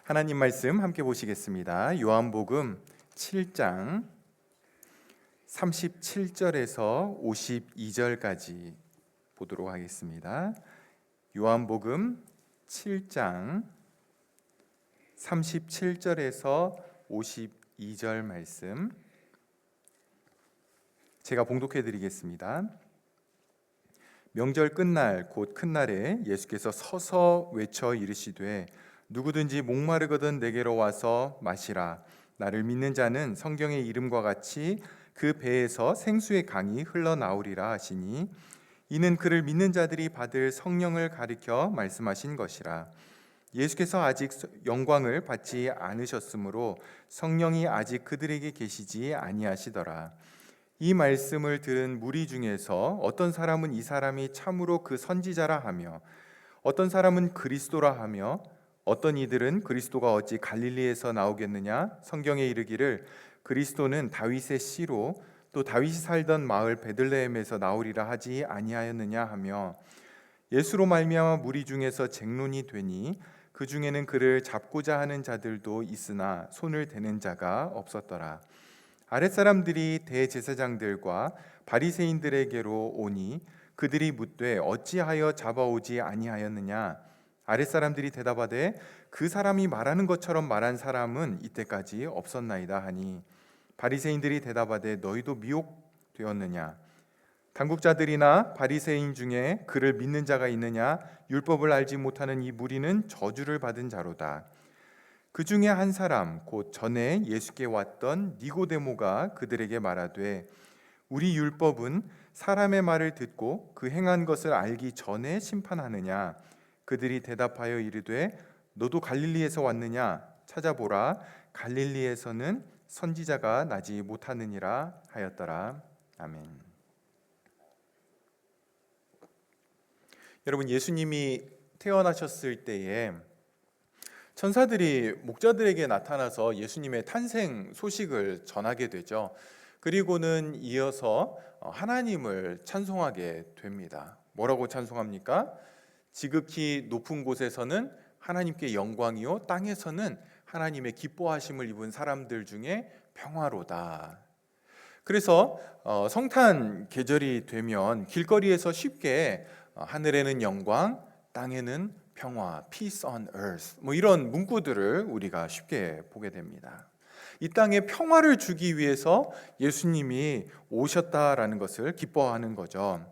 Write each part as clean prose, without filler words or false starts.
하나님 말씀 함께 보시겠습니다. 요한복음 7장 37절에서 52절까지 보도록 하겠습니다. 요한복음 7장 37절에서 52절 말씀 제가 봉독해 드리겠습니다. 명절 끝날 곧 큰 날에 예수께서 서서 외쳐 이르시되 누구든지 목마르거든 내게로 와서 마시라. 나를 믿는 자는 성경의 이름과 같이 그 배에서 생수의 강이 흘러나오리라 하시니 이는 그를 믿는 자들이 받을 성령을 가리켜 말씀하신 것이라. 예수께서 아직 영광을 받지 않으셨으므로 성령이 아직 그들에게 계시지 아니하시더라. 이 말씀을 들은 무리 중에서 어떤 사람은 이 사람이 참으로 그 선지자라 하며 어떤 사람은 그리스도라 하며 어떤 이들은 그리스도가 어찌 갈릴리에서 나오겠느냐 성경에 이르기를 그리스도는 다윗의 씨로 또 다윗이 살던 마을 베들레헴에서 나오리라 하지 아니하였느냐 하며 예수로 말미암아 무리 중에서 쟁론이 되니 그 중에는 그를 잡고자 하는 자들도 있으나 손을 대는 자가 없었더라. 아랫사람들이 대제사장들과 바리새인들에게로 오니 그들이 묻되 어찌하여 잡아오지 아니하였느냐. 아랫사람들이 대답하되 그 사람이 말하는 것처럼 말한 사람은 이때까지 없었나이다 하니 바리새인들이 대답하되 너희도 미혹되었느냐. 당국자들이나 바리새인 중에 그를 믿는 자가 있느냐. 율법을 알지 못하는 이 무리는 저주를 받은 자로다. 그 중에 한 사람 곧 전에 예수께 왔던 니고데모가 그들에게 말하되 우리 율법은 사람의 말을 듣고 그 행한 것을 알기 전에 심판하느냐. 그들이 대답하여 이르되 너도 갈릴리에서 왔느냐. 찾아보라. 갈릴리에서는 선지자가 나지 못하느니라 하였더라. 아멘. 여러분, 예수님이 태어나셨을 때에 천사들이 목자들에게 나타나서 예수님의 탄생 소식을 전하게 되죠. 그리고는 이어서 하나님을 찬송하게 됩니다. 뭐라고 찬송합니까? 지극히 높은 곳에서는 하나님께 영광이요 땅에서는 하나님의 기뻐하심을 입은 사람들 중에 평화로다. 그래서 성탄 계절이 되면 길거리에서 쉽게 하늘에는 영광, 땅에는 평화, peace on earth 뭐 이런 문구들을 우리가 쉽게 보게 됩니다. 이 땅에 평화를 주기 위해서 예수님이 오셨다라는 것을 기뻐하는 거죠.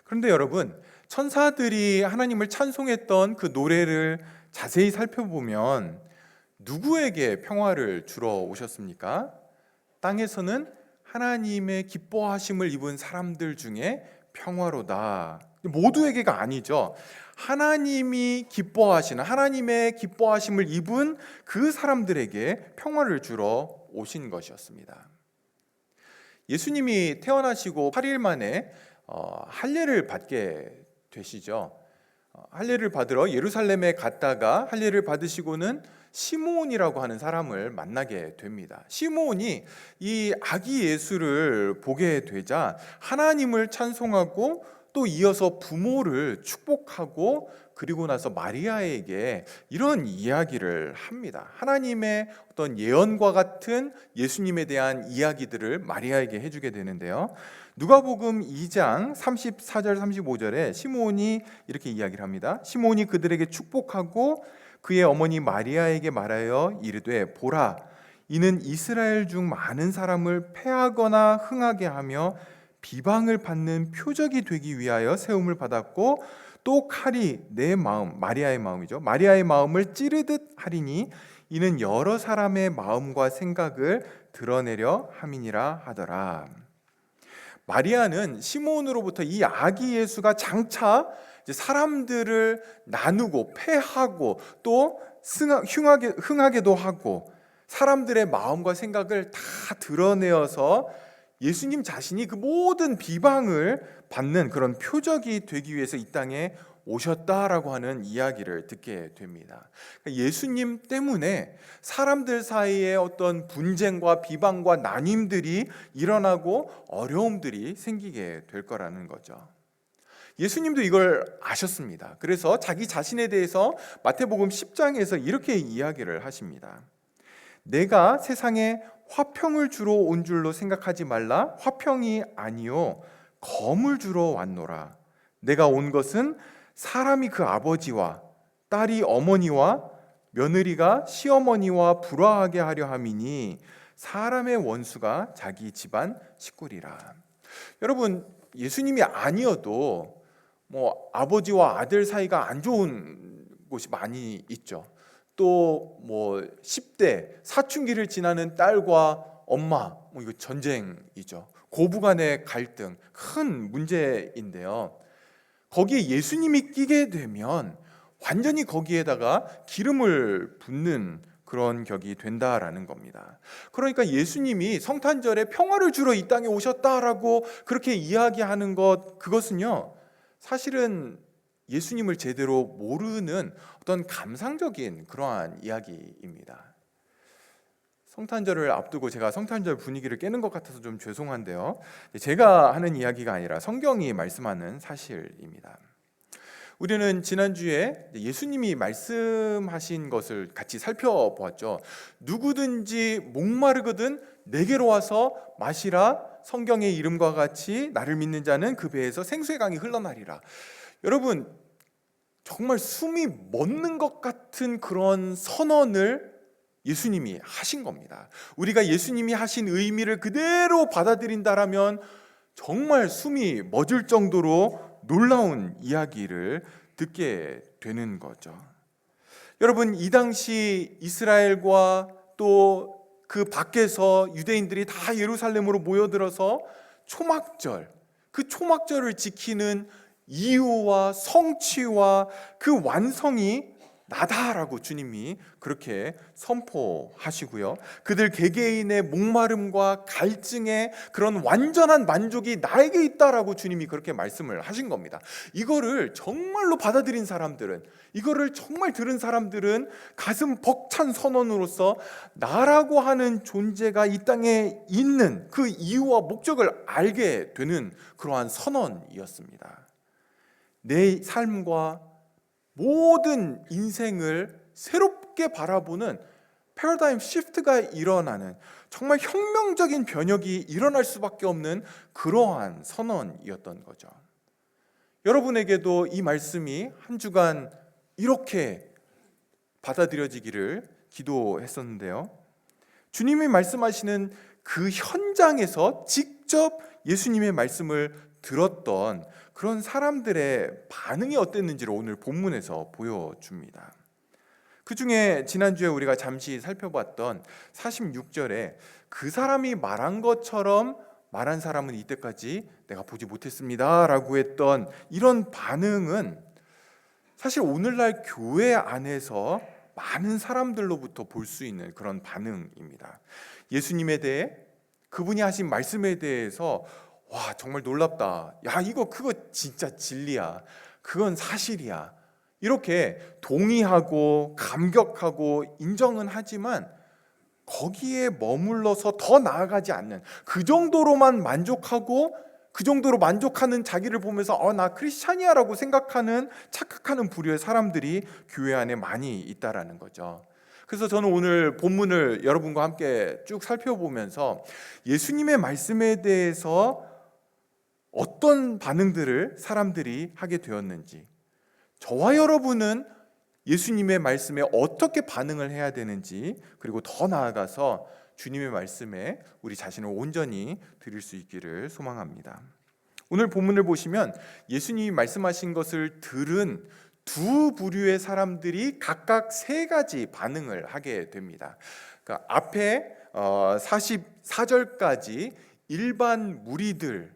그런데 여러분, 천사들이 하나님을 찬송했던 그 노래를 자세히 살펴보면 누구에게 평화를 주러 오셨습니까? 땅에서는 하나님의 기뻐하심을 입은 사람들 중에 평화로다. 모두에게가 아니죠. 하나님이 기뻐하시는, 하나님의 기뻐하심을 입은 그 사람들에게 평화를 주러 오신 것이었습니다. 예수님이 태어나시고 8일 만에 할례를 받게 되시죠. 할례를 받으러 예루살렘에 갔다가 할례를 받으시고는 시므온이라고 하는 사람을 만나게 됩니다. 시므온이 이 아기 예수를 보게 되자 하나님을 찬송하고 또 이어서 부모를 축복하고 그리고 나서 마리아에게 이런 이야기를 합니다. 하나님의 어떤 예언과 같은 예수님에 대한 이야기들을 마리아에게 해주게 되는데요. 누가복음 2장 34절 35절에 시므온이 이렇게 이야기를 합니다. 시므온이 그들에게 축복하고 그의 어머니 마리아에게 말하여 이르되 보라 이는 이스라엘 중 많은 사람을 패하거나 흥하게 하며 비방을 받는 표적이 되기 위하여 세움을 받았고 또 칼이 내 마음, 마리아의 마음이죠. 마리아의 마음을 찌르듯 하리니 이는 여러 사람의 마음과 생각을 드러내려 함이니라 하더라. 마리아는 시므온으로부터 이 아기 예수가 장차 사람들을 나누고 패하고 또 흥하게도 하고 사람들의 마음과 생각을 다 드러내어서 예수님 자신이 그 모든 비방을 받는 그런 표적이 되기 위해서 이 땅에 오셨다라고 하는 이야기를 듣게 됩니다. 예수님 때문에 사람들 사이에 어떤 분쟁과 비방과 나님들이 일어나고 어려움들이 생기게 될 거라는 거죠. 예수님도 이걸 아셨습니다. 그래서 자기 자신에 대해서 마태복음 10장에서 이렇게 이야기를 하십니다. 내가 세상에 화평을 주러 온 줄로 생각하지 말라. 화평이 아니요 검을 주러 왔노라. 내가 온 것은 사람이 그 아버지와 딸이 어머니와 며느리가 시어머니와 불화하게 하려 함이니 사람의 원수가 자기 집안 식구리라. 여러분, 예수님이 아니어도 아버지와 아들 사이가 안 좋은 곳이 많이 있죠. 또 10대 사춘기를 지나는 딸과 엄마, 이거 전쟁이죠. 고부간의 갈등, 큰 문제인데요. 거기에 예수님이 끼게 되면 완전히 거기에다가 기름을 붓는 그런 격이 된다라는 겁니다. 그러니까 예수님이 성탄절에 평화를 주러 이 땅에 오셨다라고 그렇게 이야기하는 그것은요, 사실은 예수님을 제대로 모르는 어떤 감상적인 그러한 이야기입니다. 성탄절을 앞두고 제가 성탄절 분위기를 깨는 것 같아서 좀 죄송한데요, 제가 하는 이야기가 아니라 성경이 말씀하는 사실입니다. 우리는 지난주에 예수님이 말씀하신 것을 같이 살펴보았죠. 누구든지 목마르거든 내게로 와서 마시라. 성경의 이름과 같이 나를 믿는 자는 그 배에서 생수의 강이 흘러나리라. 여러분, 정말 숨이 멎는 것 같은 그런 선언을 예수님이 하신 겁니다. 우리가 예수님이 하신 의미를 그대로 받아들인다라면 정말 숨이 멎을 정도로 놀라운 이야기를 듣게 되는 거죠. 여러분, 이 당시 이스라엘과 또 그 밖에서 유대인들이 다 예루살렘으로 모여들어서 초막절, 그 초막절을 지키는 이유와 성취와 그 완성이 나다라고 주님이 그렇게 선포하시고요. 그들 개개인의 목마름과 갈증의 그런 완전한 만족이 나에게 있다라고 주님이 그렇게 말씀을 하신 겁니다. 이거를 정말로 받아들인 사람들은, 이거를 정말 들은 사람들은 가슴 벅찬 선언으로서 나라고 하는 존재가 이 땅에 있는 그 이유와 목적을 알게 되는 그러한 선언이었습니다. 내 삶과 모든 인생을 새롭게 바라보는 패러다임 시프트가 일어나는, 정말 혁명적인 변혁이 일어날 수밖에 없는 그러한 선언이었던 거죠. 여러분에게도 이 말씀이 한 주간 이렇게 받아들여지기를 기도했었는데요, 주님이 말씀하시는 그 현장에서 직접 예수님의 말씀을 들었던 그런 사람들의 반응이 어땠는지를 오늘 본문에서 보여줍니다. 그 중에 지난주에 우리가 잠시 살펴봤던 46절에 그 사람이 말한 것처럼 말한 사람은 이때까지 내가 보지 못했습니다 라고 했던 이런 반응은 사실 오늘날 교회 안에서 많은 사람들로부터 볼 수 있는 그런 반응입니다. 예수님에 대해, 그분이 하신 말씀에 대해서 와, 정말 놀랍다. 야, 그거 진짜 진리야. 그건 사실이야. 이렇게 동의하고 감격하고 인정은 하지만 거기에 머물러서 더 나아가지 않는, 그 정도로만 만족하고 그 정도로 만족하는 자기를 보면서 나 크리스찬이야라고 생각하는, 착각하는 부류의 사람들이 교회 안에 많이 있다라는 거죠. 그래서 저는 오늘 본문을 여러분과 함께 쭉 살펴보면서 예수님의 말씀에 대해서 어떤 반응들을 사람들이 하게 되었는지, 저와 여러분은 예수님의 말씀에 어떻게 반응을 해야 되는지, 그리고 더 나아가서 주님의 말씀에 우리 자신을 온전히 드릴 수 있기를 소망합니다. 오늘 본문을 보시면 예수님이 말씀하신 것을 들은 두 부류의 사람들이 각각 세 가지 반응을 하게 됩니다. 그러니까 앞에 44절까지 일반 무리들,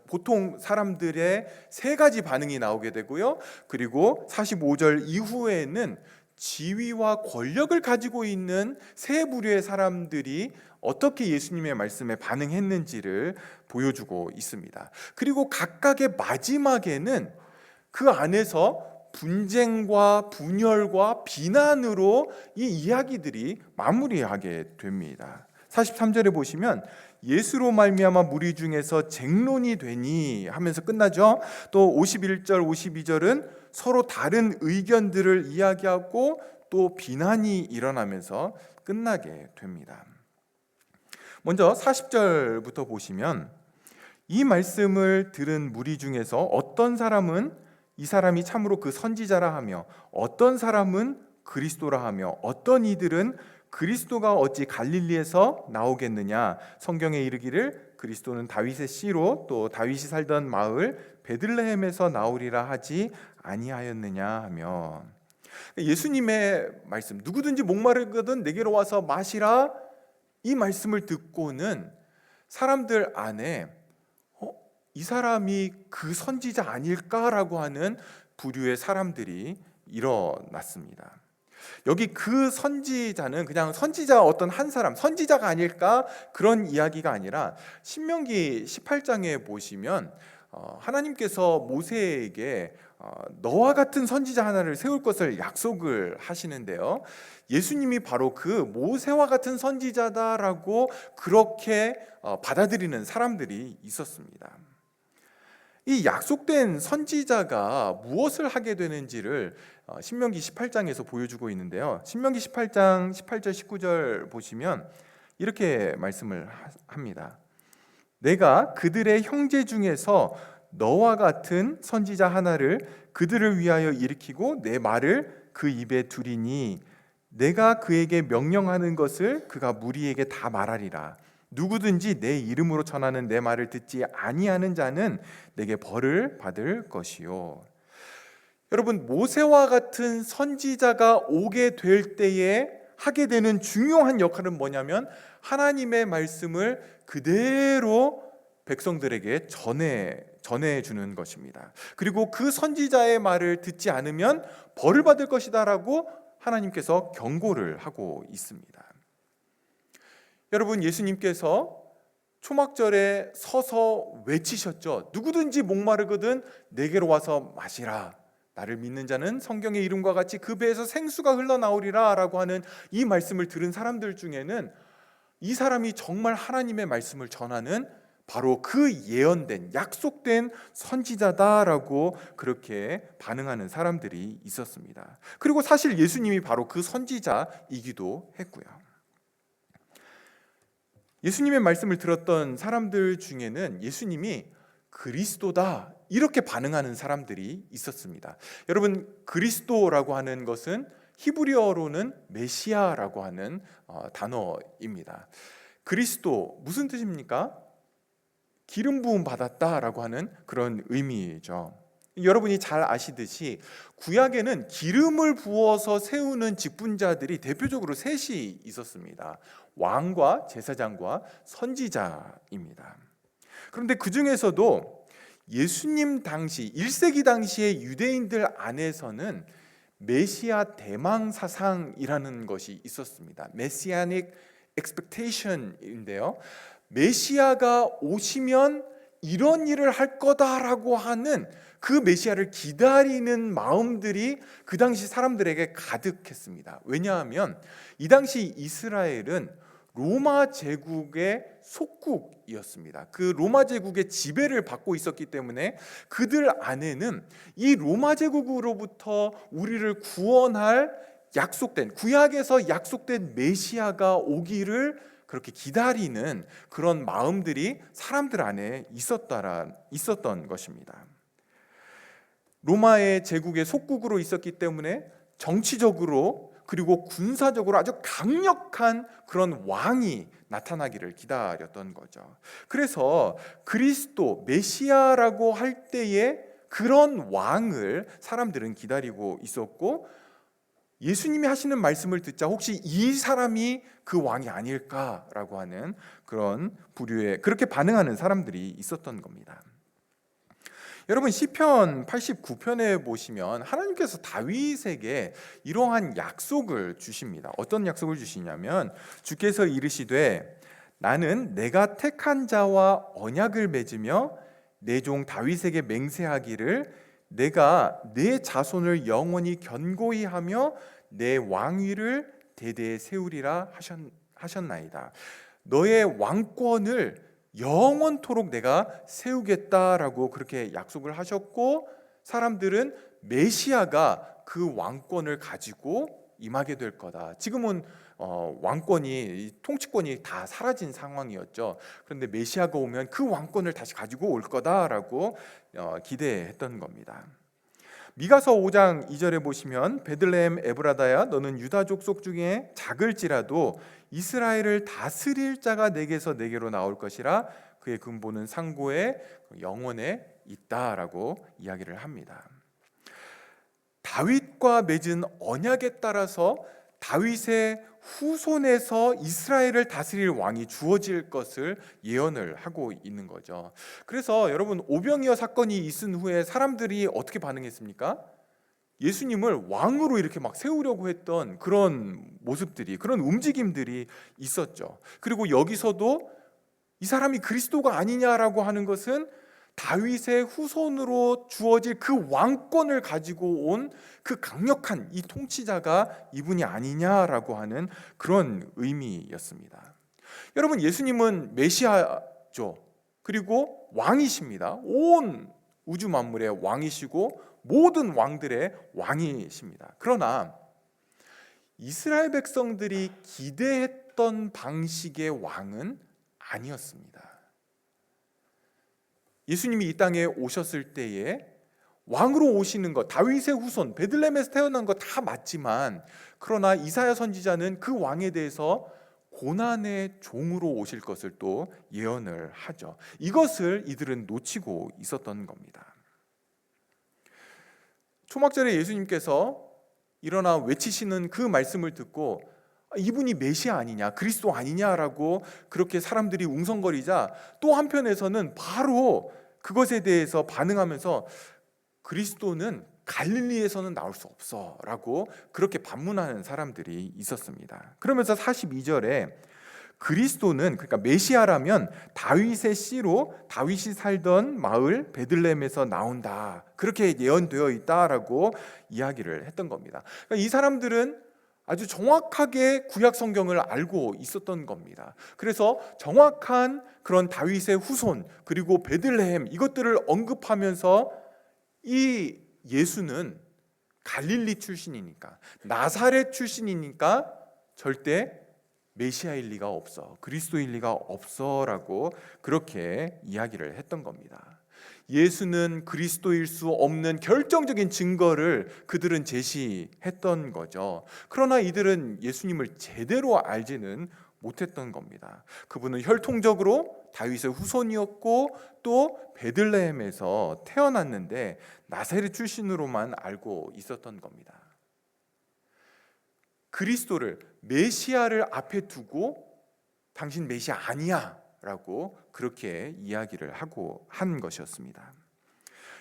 보통 사람들의 세 가지 반응이 나오게 되고요. 그리고 45절 이후에는 지위와 권력을 가지고 있는 세 부류의 사람들이 어떻게 예수님의 말씀에 반응했는지를 보여주고 있습니다. 그리고 각각의 마지막에는 그 안에서 분쟁과 분열과 비난으로 이 이야기들이 마무리하게 됩니다. 43절에 보시면 예수로 말미암아 무리 중에서 쟁론이 되니 하면서 끝나죠. 또 51절, 52절은 서로 다른 의견들을 이야기하고 또 비난이 일어나면서 끝나게 됩니다. 먼저 40절부터 보시면 이 말씀을 들은 무리 중에서 어떤 사람은 이 사람이 참으로 그 선지자라 하며 어떤 사람은 그리스도라 하며 어떤 이들은 그리스도가 어찌 갈릴리에서 나오겠느냐, 성경에 이르기를 그리스도는 다윗의 씨로 또 다윗이 살던 마을 베들레헴에서 나오리라 하지 아니하였느냐 하며, 예수님의 말씀, 누구든지 목마르거든 내게로 와서 마시라, 이 말씀을 듣고는 사람들 안에 이 사람이 그 선지자 아닐까라고 하는 부류의 사람들이 일어났습니다. 여기 그 선지자는 그냥 선지자 어떤 한 사람, 선지자가 아닐까 그런 이야기가 아니라 신명기 18장에 보시면 하나님께서 모세에게 너와 같은 선지자 하나를 세울 것을 약속을 하시는데요, 예수님이 바로 그 모세와 같은 선지자다라고 그렇게 받아들이는 사람들이 있었습니다. 이 약속된 선지자가 무엇을 하게 되는지를 신명기 18장에서 보여주고 있는데요, 신명기 18장 18절 19절 보시면 이렇게 말씀을 합니다. 내가 그들의 형제 중에서 너와 같은 선지자 하나를 그들을 위하여 일으키고 내 말을 그 입에 두리니 내가 그에게 명령하는 것을 그가 무리에게 다 말하리라. 누구든지 내 이름으로 전하는 내 말을 듣지 아니하는 자는 내게 벌을 받을 것이요. 여러분, 모세와 같은 선지자가 오게 될 때에 하게 되는 중요한 역할은 뭐냐면 하나님의 말씀을 그대로 백성들에게 전해주는 것입니다. 그리고 그 선지자의 말을 듣지 않으면 벌을 받을 것이다라고 하나님께서 경고를 하고 있습니다. 여러분, 예수님께서 초막절에 서서 외치셨죠. 누구든지 목마르거든 내게로 와서 마시라. 나를 믿는 자는 성경의 이름과 같이 그 배에서 생수가 흘러나오리라 라고 하는 이 말씀을 들은 사람들 중에는 이 사람이 정말 하나님의 말씀을 전하는 바로 그 예언된 약속된 선지자다라고 그렇게 반응하는 사람들이 있었습니다. 그리고 사실 예수님이 바로 그 선지자이기도 했고요. 예수님의 말씀을 들었던 사람들 중에는 예수님이 그리스도다 이렇게 반응하는 사람들이 있었습니다. 여러분, 그리스도라고 하는 것은 히브리어로는 메시아라고 하는 단어입니다. 그리스도 무슨 뜻입니까? 기름 부음 받았다라고 하는 그런 의미죠. 여러분이 잘 아시듯이 구약에는 기름을 부어서 세우는 직분자들이 대표적으로 셋이 있었습니다. 왕과 제사장과 선지자입니다. 그런데 그 중에서도 예수님 당시 1세기 당시의 유대인들 안에서는 메시아 대망 사상이라는 것이 있었습니다. 메시아닉 expectation인데요, 메시아가 오시면 이런 일을 할 거다라고 하는 그 메시아를 기다리는 마음들이 그 당시 사람들에게 가득했습니다. 왜냐하면 이 당시 이스라엘은 로마 제국의 속국이었습니다. 그 로마 제국의 지배를 받고 있었기 때문에 그들 안에는 이 로마 제국으로부터 우리를 구원할 약속된, 구약에서 약속된 메시아가 오기를 그렇게 기다리는 그런 마음들이 사람들 안에 있었던 것입니다. 로마의 제국의 속국으로 있었기 때문에 정치적으로 그리고 군사적으로 아주 강력한 그런 왕이 나타나기를 기다렸던 거죠. 그래서 그리스도 메시아라고 할 때에 그런 왕을 사람들은 기다리고 있었고, 예수님이 하시는 말씀을 듣자 혹시 이 사람이 그 왕이 아닐까라고 하는 그런 부류의, 그렇게 반응하는 사람들이 있었던 겁니다. 여러분, 시편 89편에 보시면 하나님께서 다윗에게 이러한 약속을 주십니다. 어떤 약속을 주시냐면, 주께서 이르시되 나는 내가 택한 자와 언약을 맺으며 내 종 다윗에게 맹세하기를 내가 내 자손을 영원히 견고히 하며 내 왕위를 대대에 세우리라 하셨나이다. 너의 왕권을 영원토록 내가 세우겠다라고 그렇게 약속을 하셨고, 사람들은 메시아가 그 왕권을 가지고 임하게 될 거다. 지금은 왕권이, 통치권이 다 사라진 상황이었죠. 그런데 메시아가 오면 그 왕권을 다시 가지고 올 거다라고 기대했던 겁니다. 미가서 5장 2절에 보시면 베들레헴 에브라다야 너는 유다 족속 중에 작을지라도 이스라엘을 다스릴 자가 내게서 내게로 나올 것이라 그의 근본은 상고의 영원에 있다라고 이야기를 합니다. 다윗과 맺은 언약에 따라서 다윗의 후손에서 이스라엘을 다스릴 왕이 주어질 것을 예언을 하고 있는 거죠. 그래서 여러분, 오병이어 사건이 있은 후에 사람들이 어떻게 반응했습니까? 예수님을 왕으로 이렇게 막 세우려고 했던 그런 모습들이, 그런 움직임들이 있었죠. 그리고 여기서도 이 사람이 그리스도가 아니냐라고 하는 것은 다윗의 후손으로 주어질 그 왕권을 가지고 온 그 강력한 이 통치자가 이분이 아니냐라고 하는 그런 의미였습니다. 여러분, 예수님은 메시아죠. 그리고 왕이십니다. 온 우주 만물의 왕이시고 모든 왕들의 왕이십니다. 그러나 이스라엘 백성들이 기대했던 방식의 왕은 아니었습니다. 예수님이 이 땅에 오셨을 때에 왕으로 오시는 것, 다윗의 후손, 베들레헴에서 태어난 것 다 맞지만, 그러나 이사야 선지자는 그 왕에 대해서 고난의 종으로 오실 것을 또 예언을 하죠. 이것을 이들은 놓치고 있었던 겁니다. 초막절에 예수님께서 일어나 외치시는 그 말씀을 듣고 이분이 메시아 아니냐, 그리스도 아니냐라고 그렇게 사람들이 웅성거리자, 또 한편에서는 바로 그것에 대해서 반응하면서 그리스도는 갈릴리에서는 나올 수 없어 라고 그렇게 반문하는 사람들이 있었습니다. 그러면서 42절에 그리스도는, 그러니까 메시아라면 다윗의 씨로 다윗이 살던 마을 베들레헴에서 나온다, 그렇게 예언되어 있다라고 이야기를 했던 겁니다. 그러니까 이 사람들은 아주 정확하게 구약 성경을 알고 있었던 겁니다. 그래서 정확한 그런 다윗의 후손 그리고 베들레헴 이것들을 언급하면서 이 예수는 갈릴리 출신이니까, 나사렛 출신이니까 절대 메시아일 리가 없어, 그리스도일 리가 없어라고 그렇게 이야기를 했던 겁니다. 예수는 그리스도일 수 없는 결정적인 증거를 그들은 제시했던 거죠. 그러나 이들은 예수님을 제대로 알지는 못했던 겁니다. 그분은 혈통적으로 다윗의 후손이었고 또 베들레헴에서 태어났는데 나사렛 출신으로만 알고 있었던 겁니다. 그리스도를, 메시아를 앞에 두고 당신 메시아 아니야 라고 그렇게 이야기를 하고 한 것이었습니다.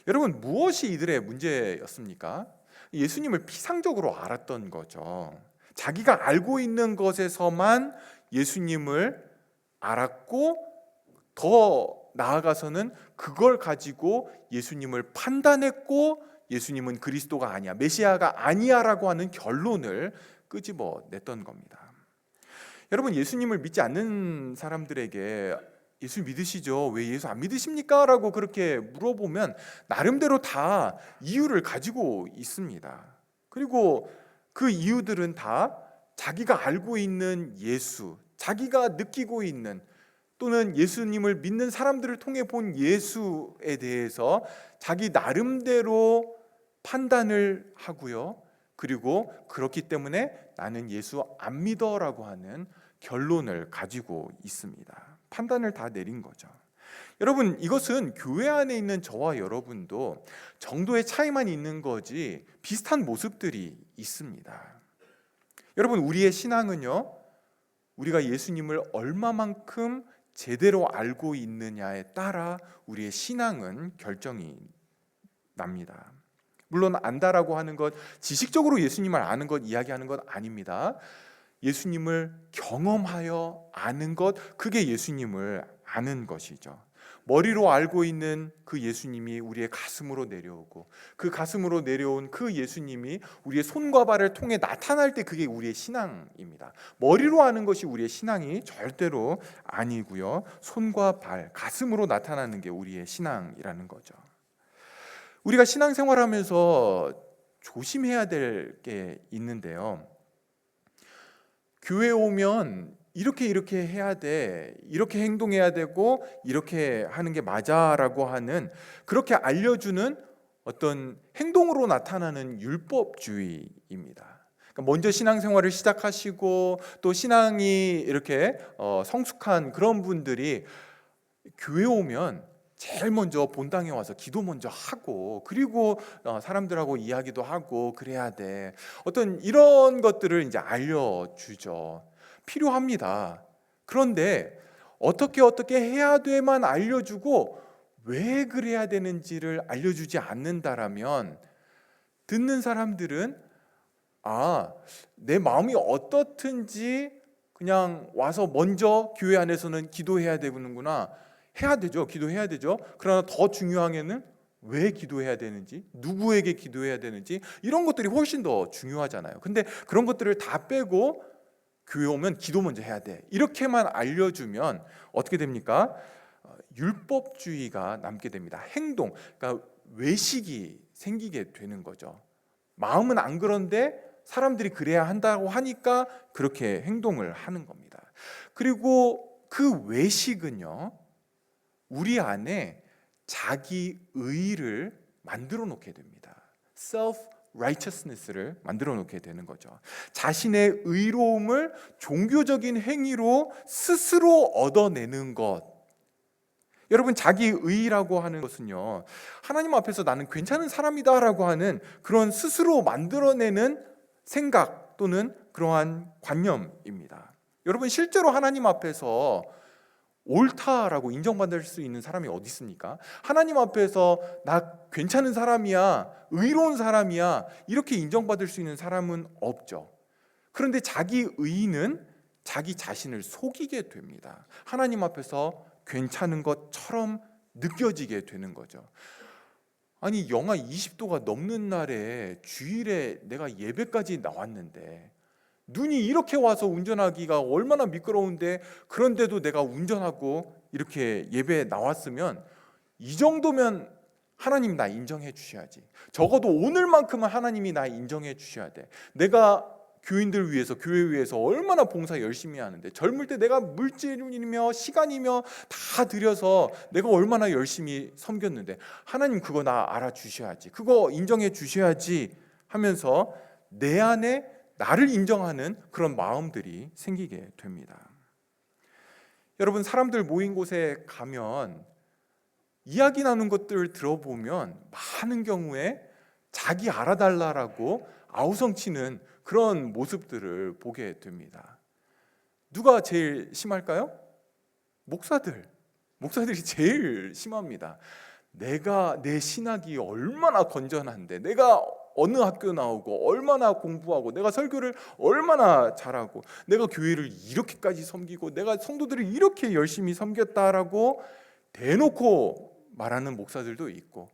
여러분, 무엇이 이들의 문제였습니까? 예수님을 피상적으로 알았던 거죠. 자기가 알고 있는 것에서만 예수님을 알았고, 더 나아가서는 그걸 가지고 예수님을 판단했고, 예수님은 그리스도가 아니야, 메시아가 아니야라고 하는 결론을 끄집어냈던 겁니다. 여러분, 예수님을 믿지 않는 사람들에게 예수 믿으시죠? 왜 예수 안 믿으십니까? 라고 그렇게 물어보면 나름대로 다 이유를 가지고 있습니다. 그리고 그 이유들은 다 자기가 알고 있는 예수, 자기가 느끼고 있는, 또는 예수님을 믿는 사람들을 통해 본 예수에 대해서 자기 나름대로 판단을 하고요. 그리고 그렇기 때문에 나는 예수 안 믿어라고 하는 결론을 가지고 있습니다. 판단을 다 내린 거죠. 여러분, 이것은 교회 안에 있는 저와 여러분도 정도의 차이만 있는 거지 비슷한 모습들이 있습니다. 여러분, 우리의 신앙은요, 우리가 예수님을 얼마만큼 제대로 알고 있느냐에 따라 우리의 신앙은 결정이 납니다. 물론 안다라고 하는 것, 지식적으로 예수님을 아는 것 이야기하는 것 아닙니다. 예수님을 경험하여 아는 것, 그게 예수님을 아는 것이죠. 머리로 알고 있는 그 예수님이 우리의 가슴으로 내려오고, 그 가슴으로 내려온 그 예수님이 우리의 손과 발을 통해 나타날 때 그게 우리의 신앙입니다. 머리로 아는 것이 우리의 신앙이 절대로 아니고요. 손과 발, 가슴으로 나타나는 게 우리의 신앙이라는 거죠. 우리가 신앙생활하면서 조심해야 될 게 있는데요. 교회에 오면 이렇게 해야 돼, 이렇게 행동해야 되고 이렇게 하는 게 맞아라고 하는, 그렇게 알려주는 어떤 행동으로 나타나는 율법주의입니다. 그러니까 먼저 신앙생활을 시작하시고 또 신앙이 이렇게 성숙한 그런 분들이 교회 오면 제일 먼저 본당에 와서 기도 먼저 하고, 그리고 사람들하고 이야기도 하고 그래야 돼, 어떤 이런 것들을 이제 알려주죠. 필요합니다. 그런데 어떻게 해야 돼만 알려주고 왜 그래야 되는지를 알려주지 않는다라면, 듣는 사람들은 내 마음이 어떻든지 그냥 와서 먼저 교회 안에서는 기도해야 되는구나, 해야 되죠. 기도해야 되죠. 그러나 더 중요한 게는 왜 기도해야 되는지, 누구에게 기도해야 되는지, 이런 것들이 훨씬 더 중요하잖아요. 근데 그런 것들을 다 빼고 교회 오면 기도 먼저 해야 돼, 이렇게만 알려주면 어떻게 됩니까? 율법주의가 남게 됩니다. 행동, 그러니까 외식이 생기게 되는 거죠. 마음은 안 그런데 사람들이 그래야 한다고 하니까 그렇게 행동을 하는 겁니다. 그리고 그 외식은요, 우리 안에 자기 의를 만들어 놓게 됩니다. self-righteousness를 만들어 놓게 되는 거죠. 자신의 의로움을 종교적인 행위로 스스로 얻어내는 것. 여러분, 자기 의라고 하는 것은요, 하나님 앞에서 나는 괜찮은 사람이다라고 하는 그런 스스로 만들어내는 생각 또는 그러한 관념입니다. 여러분, 실제로 하나님 앞에서 옳다라고 인정받을 수 있는 사람이 어디 있습니까? 하나님 앞에서 나 괜찮은 사람이야, 의로운 사람이야, 이렇게 인정받을 수 있는 사람은 없죠. 그런데 자기 의는 자기 자신을 속이게 됩니다. 하나님 앞에서 괜찮은 것처럼 느껴지게 되는 거죠. 아니, 영하 20도가 넘는 날에 주일에 내가 예배까지 나왔는데, 눈이 이렇게 와서 운전하기가 얼마나 미끄러운데, 그런데도 내가 운전하고 이렇게 예배에 나왔으면 이 정도면 하나님 나 인정해 주셔야지. 적어도 오늘만큼은 하나님이 나 인정해 주셔야 돼. 내가 교인들 위해서, 교회 위해서 얼마나 봉사 열심히 하는데, 젊을 때 내가 물질이며 시간이며 다 들여서 내가 얼마나 열심히 섬겼는데, 하나님 그거 나 알아주셔야지, 그거 인정해 주셔야지 하면서 내 안에 나를 인정하는 그런 마음들이 생기게 됩니다. 여러분, 사람들 모인 곳에 가면 이야기 나눈 것들을 들어보면 많은 경우에 자기 알아달라라고 아우성치는 그런 모습들을 보게 됩니다. 누가 제일 심할까요? 목사들이 제일 심합니다. 내가, 내 신학이 얼마나 건전한데, 내가 어느 학교 나오고 얼마나 공부하고, 내가 설교를 얼마나 잘하고, 내가 교회를 이렇게까지 섬기고, 내가 성도들을 이렇게 열심히 섬겼다라고 대놓고 말하는 목사들도 있고,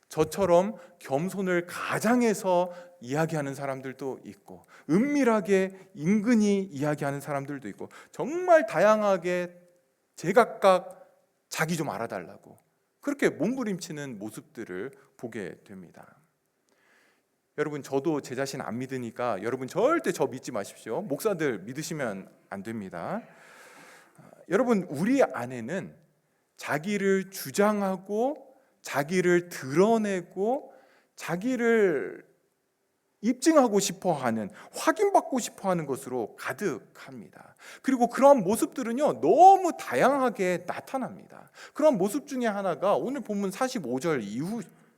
저처럼 겸손을 가장해서 이야기하는 사람들도 있고, 은밀하게 인근히 이야기하는 사람들도 있고, 정말 다양하게 제각각 자기 좀 알아달라고 그렇게 몸부림치는 모습들을 보게 됩니다. 여러분, 저도 제 자신 안 믿으니까 여러분 절대 저 믿지 마십시오. 목사들 믿으시면 안 됩니다. 여러분, 우리 안에는 자기를 주장하고 자기를 드러내고 자기를 입증하고 싶어하는, 확인받고 싶어하는 것으로 가득합니다. 그리고 그러한 모습들은요, 너무 다양하게 나타납니다. 그런 모습 중에 하나가 오늘 본문 45절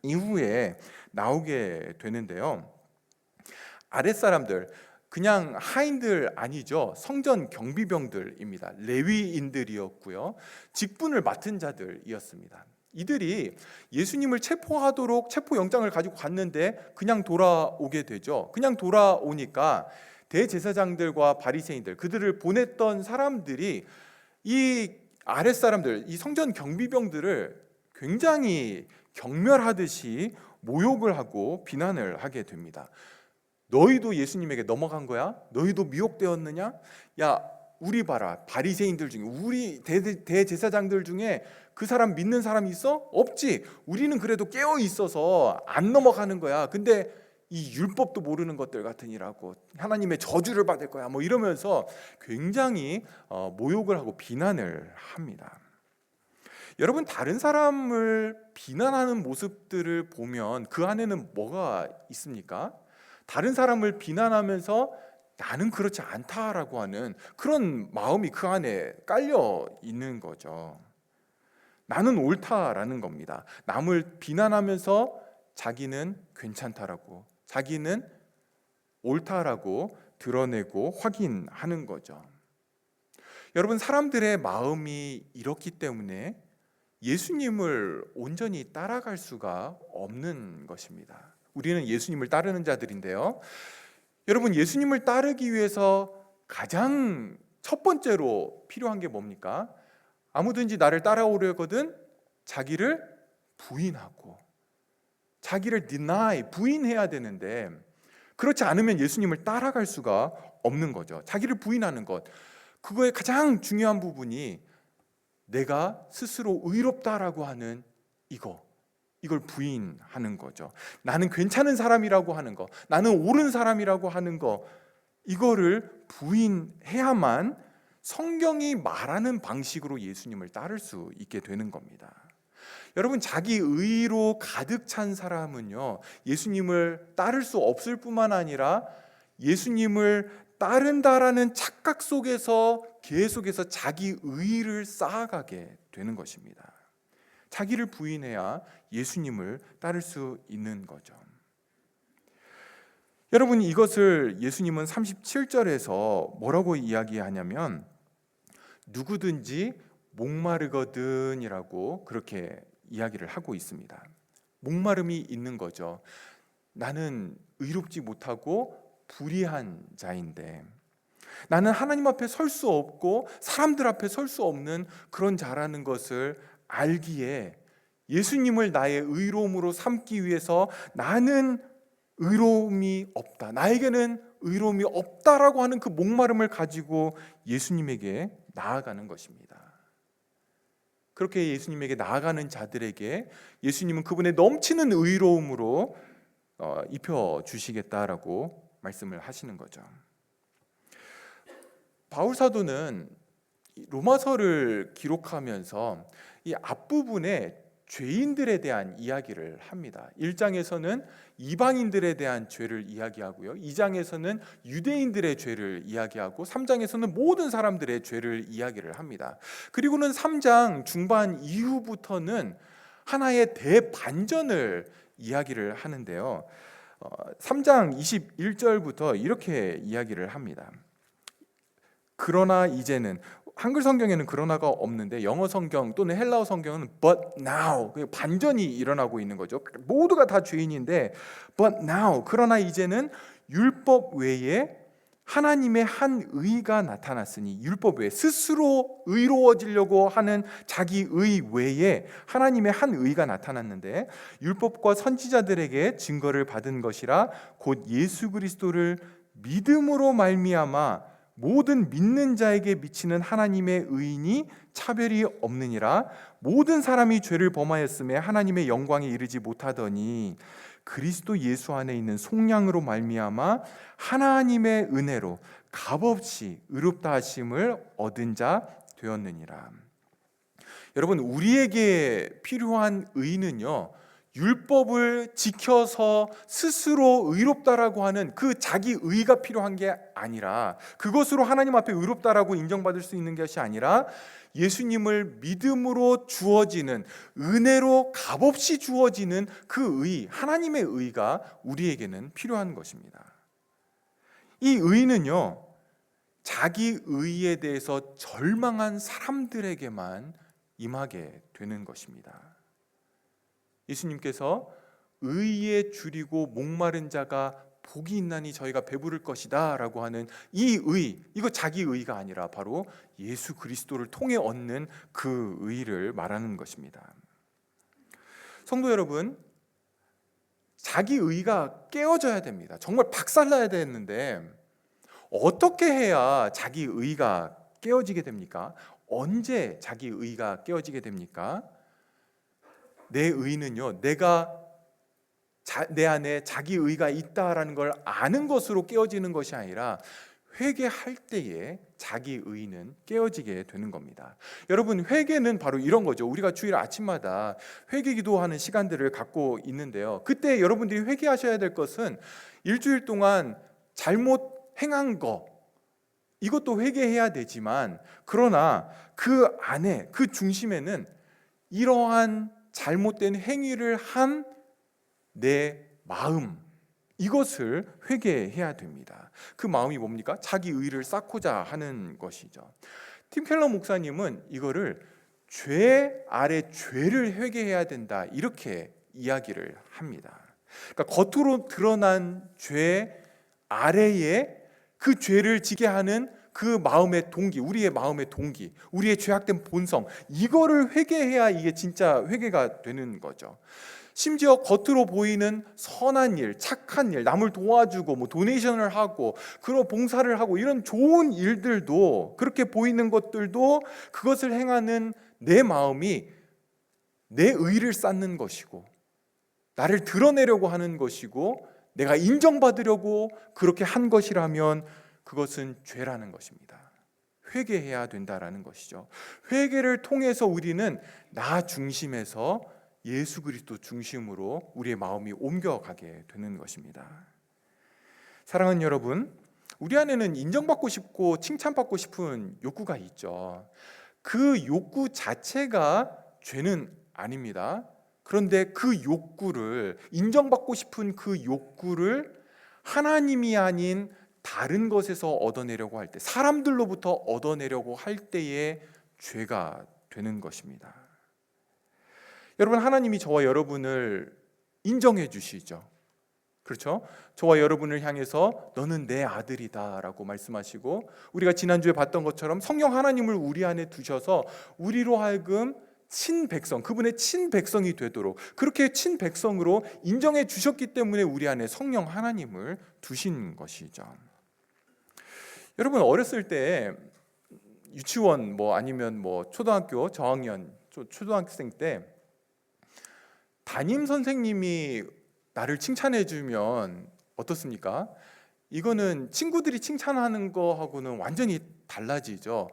이후에 나오게 되는데요, 아랫사람들, 그냥 하인들 아니죠. 성전 경비병들입니다. 레위인들이었고요, 직분을 맡은 자들이었습니다. 이들이 예수님을 체포하도록 체포영장을 가지고 갔는데 그냥 돌아오게 되죠. 그냥 돌아오니까 대제사장들과 바리새인들, 그들을 보냈던 사람들이 이 아랫사람들, 이 성전 경비병들을 굉장히 경멸하듯이 모욕을 하고 비난을 하게 됩니다. 너희도 예수님에게 넘어간 거야? 너희도 미혹되었느냐? 야, 우리 봐라. 바리새인들 중에, 우리 대제사장들 중에 그 사람 믿는 사람 있어? 없지. 우리는 그래도 깨어 있어서 안 넘어가는 거야. 근데 이 율법도 모르는 것들 같으니라고 하나님의 저주를 받을 거야. 뭐 이러면서 굉장히 모욕을 하고 비난을 합니다. 여러분, 다른 사람을 비난하는 모습들을 보면 그 안에는 뭐가 있습니까? 다른 사람을 비난하면서 나는 그렇지 않다라고 하는 그런 마음이 그 안에 깔려 있는 거죠. 나는 옳다라는 겁니다. 남을 비난하면서 자기는 괜찮다라고, 자기는 옳다라고 드러내고 확인하는 거죠. 여러분, 사람들의 마음이 이렇기 때문에 예수님을 온전히 따라갈 수가 없는 것입니다. 우리는 예수님을 따르는 자들인데요. 여러분, 예수님을 따르기 위해서 가장 첫 번째로 필요한 게 뭡니까? 아무든지 나를 따라오려거든 자기를 부인하고, 자기를 deny, 부인해야 되는데 그렇지 않으면 예수님을 따라갈 수가 없는 거죠. 자기를 부인하는 것, 그거의 가장 중요한 부분이 내가 스스로 의롭다라고 하는 이걸 부인하는 거죠. 나는 괜찮은 사람이라고 하는 거, 나는 옳은 사람이라고 하는 거, 이거를 부인해야만 성경이 말하는 방식으로 예수님을 따를 수 있게 되는 겁니다. 여러분, 자기 의로 가득 찬 사람은요, 예수님을 따를 수 없을 뿐만 아니라 예수님을 따른다라는 착각 속에서 계속해서 자기 의를 쌓아가게 되는 것입니다. 자기를 부인해야 예수님을 따를 수 있는 거죠. 여러분, 이것을 예수님은 37절에서 뭐라고 이야기하냐면 누구든지 목마르거든 이라고 그렇게 이야기를 하고 있습니다. 목마름이 있는 거죠. 나는 의롭지 못하고 불의한 자인데, 나는 하나님 앞에 설 수 없고 사람들 앞에 설 수 없는 그런 자라는 것을 알기에 예수님을 나의 의로움으로 삼기 위해서 나는 의로움이 없다, 나에게는 의로움이 없다라고 하는 그 목마름을 가지고 예수님에게 나아가는 것입니다. 그렇게 예수님에게 나아가는 자들에게 예수님은 그분의 넘치는 의로움으로 입혀주시겠다라고 말씀을 하시는 거죠. 바울 사도는 로마서를 기록하면서 이 앞부분에 죄인들에 대한 이야기를 합니다. 1장에서는 이방인들에 대한 죄를 이야기하고요, 2장에서는 유대인들의 죄를 이야기하고 3장에서는 모든 사람들의 죄를 이야기를 합니다. 그리고는 3장 중반 이후부터는 하나의 대반전을 이야기를 하는데요, 3장 21절부터 이렇게 이야기를 합니다. 그러나 이제는, 한글 성경에는 그러나가 없는데 영어 성경 또는 헬라어 성경은 but now, 반전이 일어나고 있는 거죠. 모두가 다 죄인인데 but now, 그러나 이제는 율법 외에 하나님의 한 의가 나타났으니, 율법 외에 스스로 의로워지려고 하는 자기 의 외에 하나님의 한 의가 나타났는데 율법과 선지자들에게 증거를 받은 것이라 곧 예수 그리스도를 믿음으로 말미암아 모든 믿는 자에게 미치는 하나님의 의인이 차별이 없느니라. 모든 사람이 죄를 범하였음에 하나님의 영광에 이르지 못하더니 그리스도 예수 안에 있는 속량으로 말미암아 하나님의 은혜로 값없이 의롭다 하심을 얻은 자 되었느니라. 여러분, 우리에게 필요한 의는요, 율법을 지켜서 스스로 의롭다라고 하는 그 자기 의가 필요한 게 아니라, 그것으로 하나님 앞에 의롭다라고 인정받을 수 있는 것이 아니라 예수님을 믿음으로 주어지는, 은혜로 값없이 주어지는 그 의, 하나님의 의가 우리에게는 필요한 것입니다. 이 의는요, 자기 의에 대해서 절망한 사람들에게만 임하게 되는 것입니다. 예수님께서 의에 줄이고 목마른 자가 복이 있나니 저희가 배부를 것이다 라고 하는 이 의, 이거 자기 의가 아니라 바로 예수 그리스도를 통해 얻는 그 의를 말하는 것입니다. 성도 여러분, 자기 의가 깨어져야 됩니다. 정말 박살나야 되는데 어떻게 해야 자기 의가 깨어지게 됩니까? 언제 자기 의가 깨어지게 됩니까? 내 의는요, 내 안에 자기 의가 있다라는 걸 아는 것으로 깨어지는 것이 아니라 회개할 때에 자기 의는 깨어지게 되는 겁니다. 여러분, 회개는 바로 이런 거죠. 우리가 주일 아침마다 회개 기도하는 시간들을 갖고 있는데요. 그때 여러분들이 회개하셔야 될 것은 일주일 동안 잘못 행한 거, 이것도 회개해야 되지만, 그러나 그 안에, 그 중심에는 이러한 잘못된 행위를 한 내 마음, 이것을 회개해야 됩니다. 그 마음이 뭡니까? 자기 의를 쌓고자 하는 것이죠. 팀 켈러 목사님은 이거를 죄 아래 죄를 회개해야 된다, 이렇게 이야기를 합니다. 그러니까 겉으로 드러난 죄 아래에 그 죄를 지게 하는 그 마음의 동기, 우리의 마음의 동기, 우리의 죄악된 본성, 이거를 회개해야 이게 진짜 회개가 되는 거죠. 심지어 겉으로 보이는 선한 일, 착한 일, 남을 도와주고 뭐 도네이션을 하고 그런 봉사를 하고 이런 좋은 일들도, 그렇게 보이는 것들도 그것을 행하는 내 마음이 내 의를 쌓는 것이고 나를 드러내려고 하는 것이고 내가 인정받으려고 그렇게 한 것이라면 그것은 죄라는 것입니다. 회개해야 된다라는 것이죠. 회개를 통해서 우리는 나 중심에서 예수 그리스도 중심으로 우리의 마음이 옮겨가게 되는 것입니다. 사랑하는 여러분, 우리 안에는 인정받고 싶고 칭찬받고 싶은 욕구가 있죠. 그 욕구 자체가 죄는 아닙니다. 그런데 그 욕구를, 인정받고 싶은 그 욕구를 하나님이 아닌 다른 것에서 얻어내려고 할 때, 사람들로부터 얻어내려고 할 때의 죄가 되는 것입니다. 여러분, 하나님이 저와 여러분을 인정해 주시죠. 그렇죠? 저와 여러분을 향해서 너는 내 아들이다 라고 말씀하시고, 우리가 지난주에 봤던 것처럼 성령 하나님을 우리 안에 두셔서 우리로 하여금 친백성, 그분의 친백성이 되도록 그렇게 친백성으로 인정해 주셨기 때문에 우리 안에 성령 하나님을 두신 것이죠. 여러분, 어렸을 때 유치원 아니면 초등학교 저학년, 초등학생 때 담임 선생님이 나를 칭찬해 주면 어떻습니까? 이거는 친구들이 칭찬하는 거하고는 완전히 달라지죠.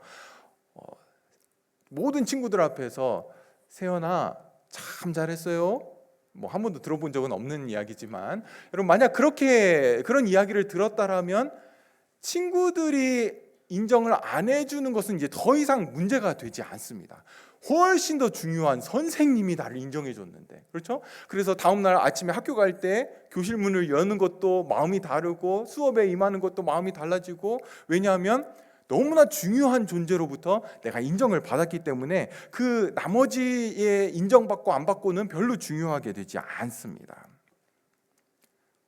모든 친구들 앞에서 세연아 참 잘했어요. 한 번도 들어본 적은 없는 이야기지만, 여러분, 만약 그런 이야기를 들었다라면 친구들이 인정을 안 해주는 것은 이제 더 이상 문제가 되지 않습니다. 훨씬 더 중요한 선생님이 나를 인정해 줬는데, 그렇죠? 그래서 다음날 아침에 학교 갈 때 교실 문을 여는 것도 마음이 다르고 수업에 임하는 것도 마음이 달라지고, 왜냐하면 너무나 중요한 존재로부터 내가 인정을 받았기 때문에 그 나머지의 인정받고 안 받고는 별로 중요하게 되지 않습니다.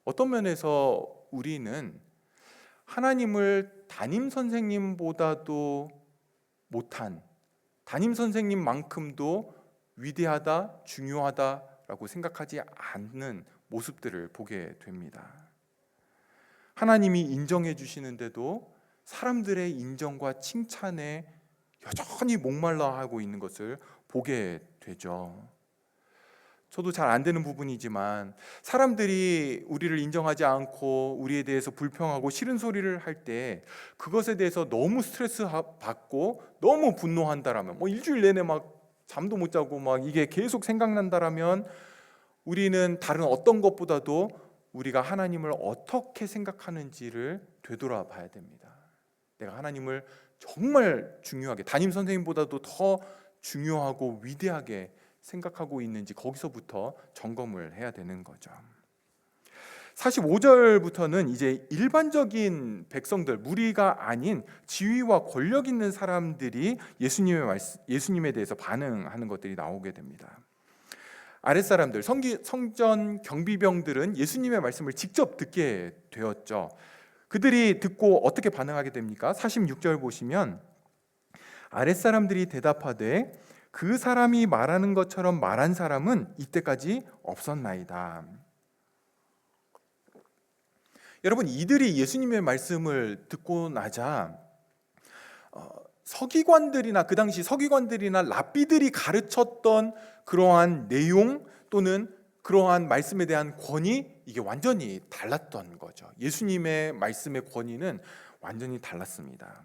어떤 면에서 우리는 하나님을 담임 선생님보다도 못한, 담임 선생님만큼도 위대하다, 중요하다라고 생각하지 않는 모습들을 보게 됩니다. 하나님이 인정해 주시는데도 사람들의 인정과 칭찬에 여전히 목말라 하고 있는 것을 보게 되죠. 저도 잘 안 되는 부분이지만 사람들이 우리를 인정하지 않고 우리에 대해서 불평하고 싫은 소리를 할 때 그것에 대해서 너무 스트레스 받고 너무 분노한다라면, 일주일 내내 잠도 못 자고 이게 계속 생각난다라면 우리는 다른 어떤 것보다도 우리가 하나님을 어떻게 생각하는지를 되돌아 봐야 됩니다. 내가 하나님을 정말 중요하게, 담임 선생님보다도 더 중요하고 위대하게 생각하고 있는지 거기서부터 점검을 해야 되는 거죠. 45절부터는 이제 일반적인 백성들, 무리가 아닌 지위와 권력 있는 사람들이 예수님에 대해서 반응하는 것들이 나오게 됩니다. 아랫사람들, 성전 경비병들은 예수님의 말씀을 직접 듣게 되었죠. 그들이 듣고 어떻게 반응하게 됩니까? 46절 보시면 아랫사람들이 대답하되 그 사람이 말하는 것처럼 말한 사람은 이때까지 없었나이다. 여러분, 이들이 예수님의 말씀을 듣고 나자 서기관들이나 그 당시 서기관들이나 랍비들이 가르쳤던 그러한 내용 또는 그러한 말씀에 대한 권위, 이게 완전히 달랐던 거죠. 예수님의 말씀의 권위는 완전히 달랐습니다.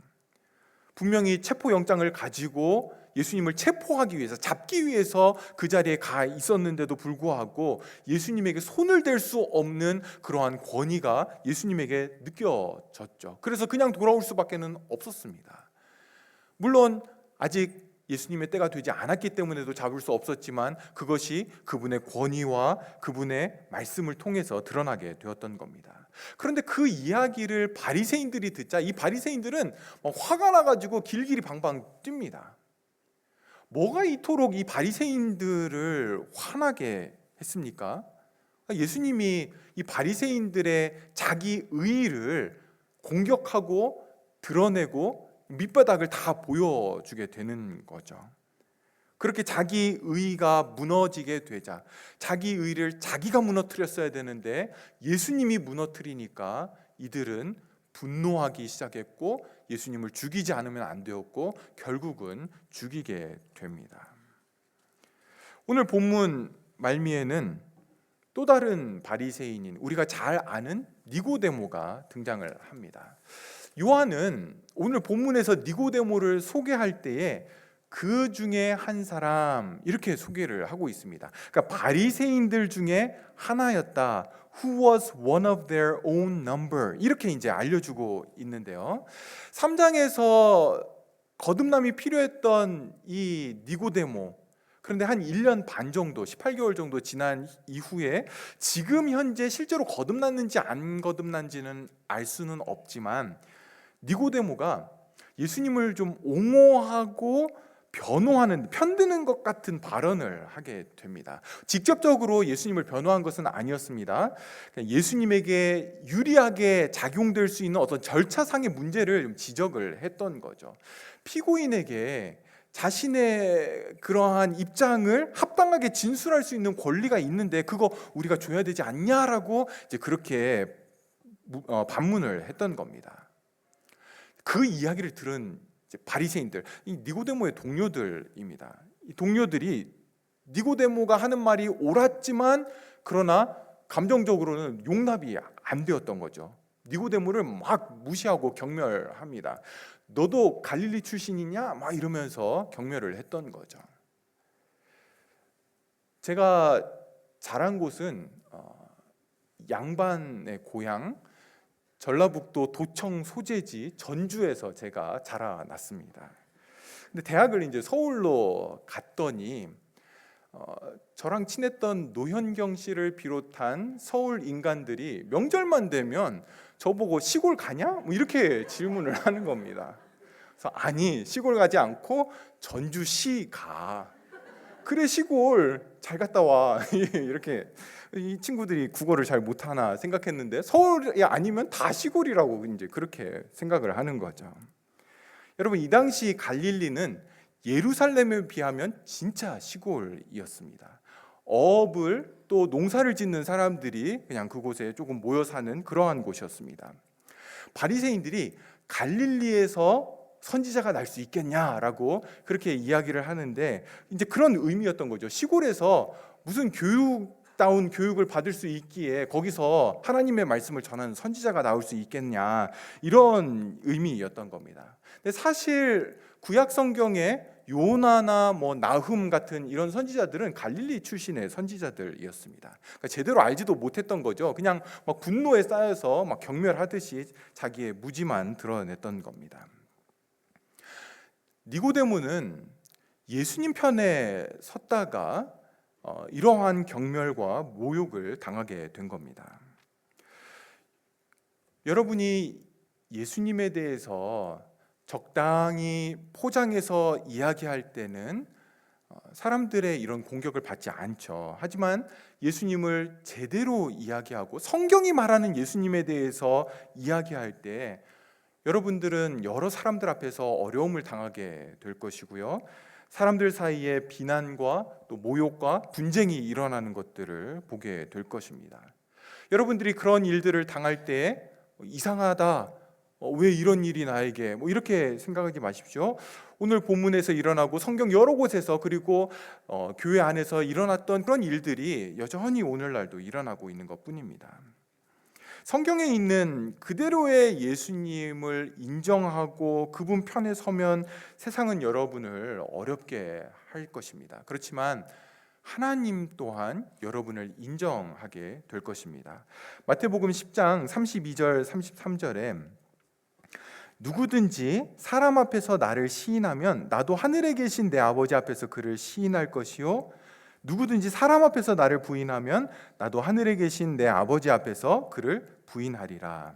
분명히 체포영장을 가지고 예수님을 체포하기 위해서, 잡기 위해서 그 자리에 가 있었는데도 불구하고 예수님에게 손을 댈 수 없는 그러한 권위가 예수님에게 느껴졌죠. 그래서 그냥 돌아올 수밖에는 없었습니다. 물론 아직 예수님의 때가 되지 않았기 때문에도 잡을 수 없었지만 그것이 그분의 권위와 그분의 말씀을 통해서 드러나게 되었던 겁니다. 그런데 그 이야기를 바리새인들이 듣자 이 바리새인들은 화가 나가지고 길길이 방방 뜁니다. 뭐가 이토록 이 바리새인들을 화나게 했습니까? 예수님이 이 바리새인들의 자기 의의를 공격하고 드러내고 밑바닥을 다 보여주게 되는 거죠. 그렇게 자기 의의가 무너지게 되자, 자기 의의를 자기가 무너뜨렸어야 되는데 예수님이 무너뜨리니까 이들은 분노하기 시작했고 예수님을 죽이지 않으면 안 되었고 결국은 죽이게 됩니다. 오늘 본문 말미에는 또 다른 바리새인인 우리가 잘 아는 니고데모가 등장을 합니다. 요한은 오늘 본문에서 니고데모를 소개할 때에 그 중에 한 사람 이렇게 소개를 하고 있습니다. 그러니까 바리새인들 중에 하나였다. Who was one of their own number. 이렇게 이제 알려주고 있는데요. 3장에서 거듭남이 필요했던 이 니고데모, 그런데 한 1년 반 정도, 18개월 정도 지난 이후에 지금 현재 실제로 거듭났는지 안 거듭난지는 알 수는 없지만 니고데모가 예수님을 좀 옹호하고 변호하는, 편드는 것 같은 발언을 하게 됩니다. 직접적으로 예수님을 변호한 것은 아니었습니다. 예수님에게 유리하게 작용될 수 있는 어떤 절차상의 문제를 지적을 했던 거죠. 피고인에게 자신의 그러한 입장을 합당하게 진술할 수 있는 권리가 있는데 그거 우리가 줘야 되지 않냐라고 이제 그렇게 반문을 했던 겁니다. 그 이야기를 들은 바리새인들, 이 니고데모의 동료들입니다. 이 동료들이 니고데모가 하는 말이 옳았지만 그러나 감정적으로는 용납이 안 되었던 거죠. 니고데모를 막 무시하고 경멸합니다. 너도 갈릴리 출신이냐? 막 이러면서 경멸을 했던 거죠. 제가 자란 곳은 양반의 고향 전라북도 도청 소재지 전주에서 제가 자라났습니다. 근데 대학을 이제 서울로 갔더니 저랑 친했던 노현경 씨를 비롯한 서울 인간들이 명절만 되면 저보고 시골 가냐? 뭐 이렇게 질문을 하는 겁니다. 그래서 아니, 시골 가지 않고 전주시 가. 그래, 시골 잘 갔다 와. 이렇게 이 친구들이 국어를 잘 못하나 생각했는데 서울이 아니면 다 시골이라고 이제 그렇게 생각을 하는 거죠. 여러분, 이 당시 갈릴리는 예루살렘에 비하면 진짜 시골이었습니다. 어업을 또 농사를 짓는 사람들이 그냥 그곳에 조금 모여 사는 그러한 곳이었습니다. 바리새인들이 갈릴리에서 선지자가 날 수 있겠냐라고 그렇게 이야기를 하는데 이제 그런 의미였던 거죠. 시골에서 무슨 교육다운 교육을 받을 수 있기에 거기서 하나님의 말씀을 전하는 선지자가 나올 수 있겠냐, 이런 의미였던 겁니다. 근데 사실 구약 성경에 요나나 뭐 나훔 같은 이런 선지자들은 갈릴리 출신의 선지자들이었습니다. 그러니까 제대로 알지도 못했던 거죠. 그냥 막 분노에 쌓여서 막 경멸하듯이 자기의 무지만 드러냈던 겁니다. 니고데모는 예수님 편에 섰다가 이러한 경멸과 모욕을 당하게 된 겁니다. 여러분이 예수님에 대해서 적당히 포장해서 이야기할 때는 사람들의 이런 공격을 받지 않죠. 하지만 예수님을 제대로 이야기하고 성경이 말하는 예수님에 대해서 이야기할 때 여러분들은 여러 사람들 앞에서 어려움을 당하게 될 것이고요. 사람들 사이에 비난과 또 모욕과 분쟁이 일어나는 것들을 보게 될 것입니다. 여러분들이 그런 일들을 당할 때 이상하다, 왜 이런 일이 나에게, 이렇게 생각하지 마십시오. 오늘 본문에서 일어나고 성경 여러 곳에서 그리고 교회 안에서 일어났던 그런 일들이 여전히 오늘날도 일어나고 있는 것뿐입니다. 성경에 있는 그대로의 예수님을 인정하고 그분 편에 서면 세상은 여러분을 어렵게 할 것입니다. 그렇지만 하나님 또한 여러분을 인정하게 될 것입니다. 마태복음 10장 32절 33절에 누구든지 사람 앞에서 나를 시인하면 나도 하늘에 계신 내 아버지 앞에서 그를 시인할 것이요 누구든지 사람 앞에서 나를 부인하면 나도 하늘에 계신 내 아버지 앞에서 그를 부인하리라.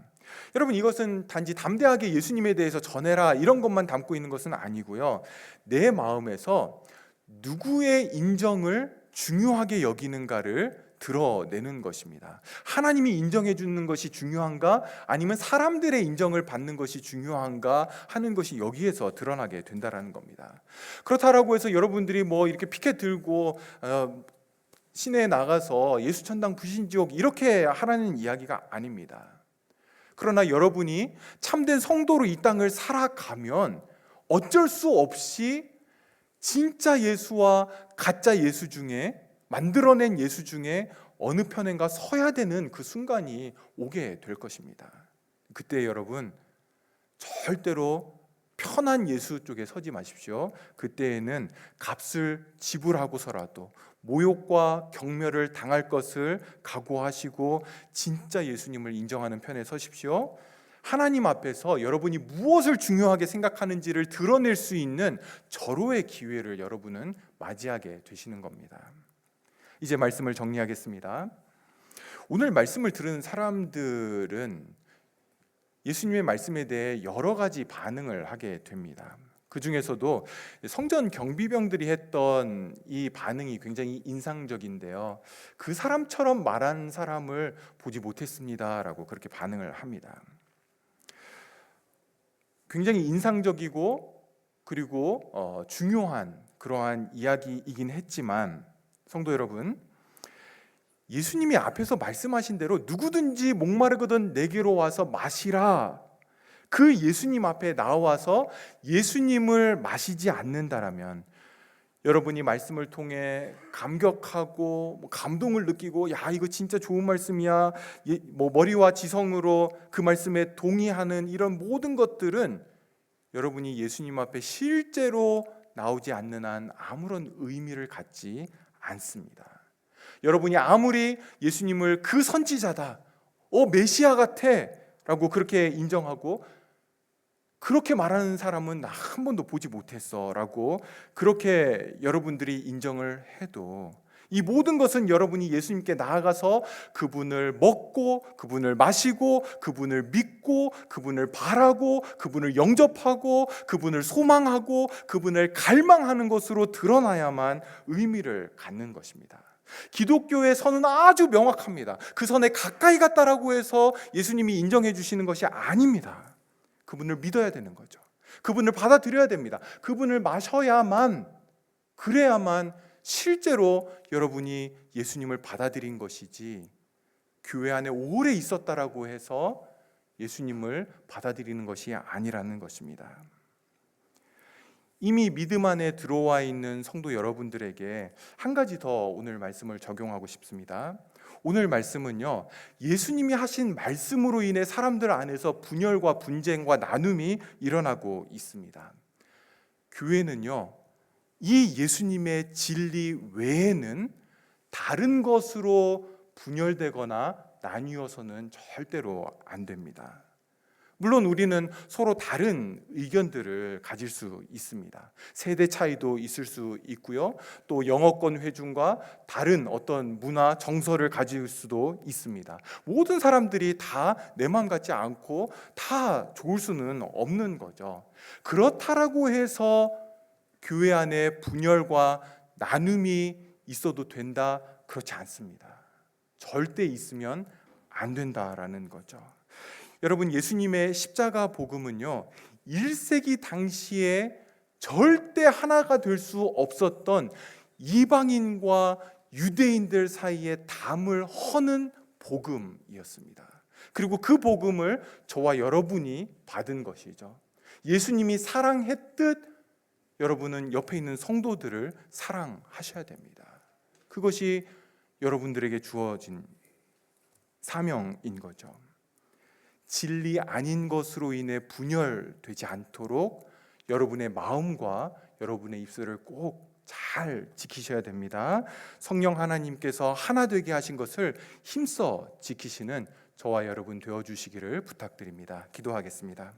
여러분, 이것은 단지 담대하게 예수님에 대해서 전해라 이런 것만 담고 있는 것은 아니고요. 내 마음에서 누구의 인정을 중요하게 여기는가를 드러내는 것입니다. 하나님이 인정해 주는 것이 중요한가 아니면 사람들의 인정을 받는 것이 중요한가 하는 것이 여기에서 드러나게 된다라는 겁니다. 그렇다라고 해서 여러분들이 이렇게 피켓 들고 시내에 나가서 예수 천당 불신지옥 이렇게 하라는 이야기가 아닙니다. 그러나 여러분이 참된 성도로 이 땅을 살아가면 어쩔 수 없이 진짜 예수와 가짜 예수 중에 만들어낸 예수 중에 어느 편인가 서야 되는 그 순간이 오게 될 것입니다. 그때 여러분 절대로 편한 예수 쪽에 서지 마십시오. 그때에는 값을 지불하고서라도 모욕과 경멸을 당할 것을 각오하시고 진짜 예수님을 인정하는 편에 서십시오. 하나님 앞에서 여러분이 무엇을 중요하게 생각하는지를 드러낼 수 있는 절호의 기회를 여러분은 맞이하게 되시는 겁니다. 이제 말씀을 정리하겠습니다. 오늘 말씀을 들은 사람들은 예수님의 말씀에 대해 여러 가지 반응을 하게 됩니다. 그 중에서도 성전 경비병들이 했던 이 반응이 굉장히 인상적인데요. 그 사람처럼 말한 사람을 보지 못했습니다라고 그렇게 반응을 합니다. 굉장히 인상적이고 그리고 중요한 그러한 이야기이긴 했지만 성도 여러분, 예수님이 앞에서 말씀하신 대로 누구든지 목마르거든 내게로 와서 마시라, 그 예수님 앞에 나와서 예수님을 마시지 않는다라면 여러분이 말씀을 통해 감격하고 감동을 느끼고 야 이거 진짜 좋은 말씀이야 머리와 지성으로 그 말씀에 동의하는 이런 모든 것들은 여러분이 예수님 앞에 실제로 나오지 않는 한 아무런 의미를 갖지 않습니다. 여러분이 아무리 예수님을 그 선지자다, 메시아 같아 라고 그렇게 인정하고 그렇게 말하는 사람은 나 한 번도 보지 못했어 라고 그렇게 여러분들이 인정을 해도 이 모든 것은 여러분이 예수님께 나아가서 그분을 먹고 그분을 마시고 그분을 믿고 그분을 바라고 그분을 영접하고 그분을 소망하고 그분을 갈망하는 것으로 드러나야만 의미를 갖는 것입니다. 기독교의 선은 아주 명확합니다. 그 선에 가까이 갔다라고 해서 예수님이 인정해 주시는 것이 아닙니다. 그분을 믿어야 되는 거죠. 그분을 받아들여야 됩니다. 그분을 마셔야만, 그래야만 실제로 여러분이 예수님을 받아들인 것이지 교회 안에 오래 있었다라고 해서 예수님을 받아들이는 것이 아니라는 것입니다. 이미 믿음 안에 들어와 있는 성도 여러분들에게 한 가지 더 오늘 말씀을 적용하고 싶습니다. 오늘 말씀은요, 예수님이 하신 말씀으로 인해 사람들 안에서 분열과 분쟁과 나눔이 일어나고 있습니다. 교회는요, 이 예수님의 진리 외에는 다른 것으로 분열되거나 나뉘어서는 절대로 안 됩니다. 물론 우리는 서로 다른 의견들을 가질 수 있습니다. 세대 차이도 있을 수 있고요. 또 영어권 회중과 다른 어떤 문화, 정서를 가질 수도 있습니다. 모든 사람들이 다 내 마음 같지 않고 다 좋을 수는 없는 거죠. 그렇다라고 해서 교회 안에 분열과 나눔이 있어도 된다, 그렇지 않습니다. 절대 있으면 안 된다라는 거죠. 여러분, 예수님의 십자가 복음은요, 1세기 당시에 절대 하나가 될 수 없었던 이방인과 유대인들 사이에 담을 허는 복음이었습니다. 그리고 그 복음을 저와 여러분이 받은 것이죠. 예수님이 사랑했듯 여러분은 옆에 있는 성도들을 사랑하셔야 됩니다. 그것이 여러분들에게 주어진 사명인 거죠. 진리 아닌 것으로 인해 분열되지 않도록 여러분의 마음과 여러분의 입술을 꼭 잘 지키셔야 됩니다. 성령 하나님께서 하나 되게 하신 것을 힘써 지키시는 저와 여러분 되어주시기를 부탁드립니다. 기도하겠습니다.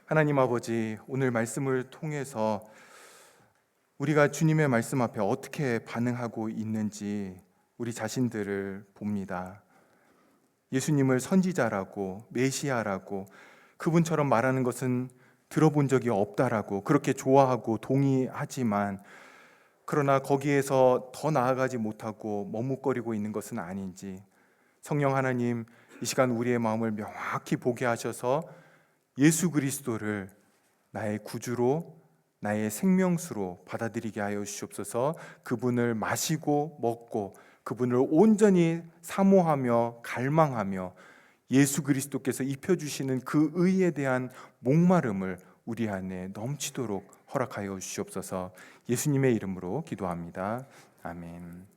하나님 아버지, 오늘 말씀을 통해서 우리가 주님의 말씀 앞에 어떻게 반응하고 있는지 우리 자신들을 봅니다. 예수님을 선지자라고, 메시아라고, 그분처럼 말하는 것은 들어본 적이 없다라고 그렇게 좋아하고 동의하지만, 그러나 거기에서 더 나아가지 못하고 머뭇거리고 있는 것은 아닌지, 성령 하나님, 이 시간 우리의 마음을 명확히 보게 하셔서 예수 그리스도를 나의 구주로, 나의 생명수로 받아들이게 하여 주시옵소서. 그분을 마시고 먹고 그분을 온전히 사모하며 갈망하며 예수 그리스도께서 입혀주시는 그 의에 대한 목마름을 우리 안에 넘치도록 허락하여 주시옵소서. 예수님의 이름으로 기도합니다. 아멘.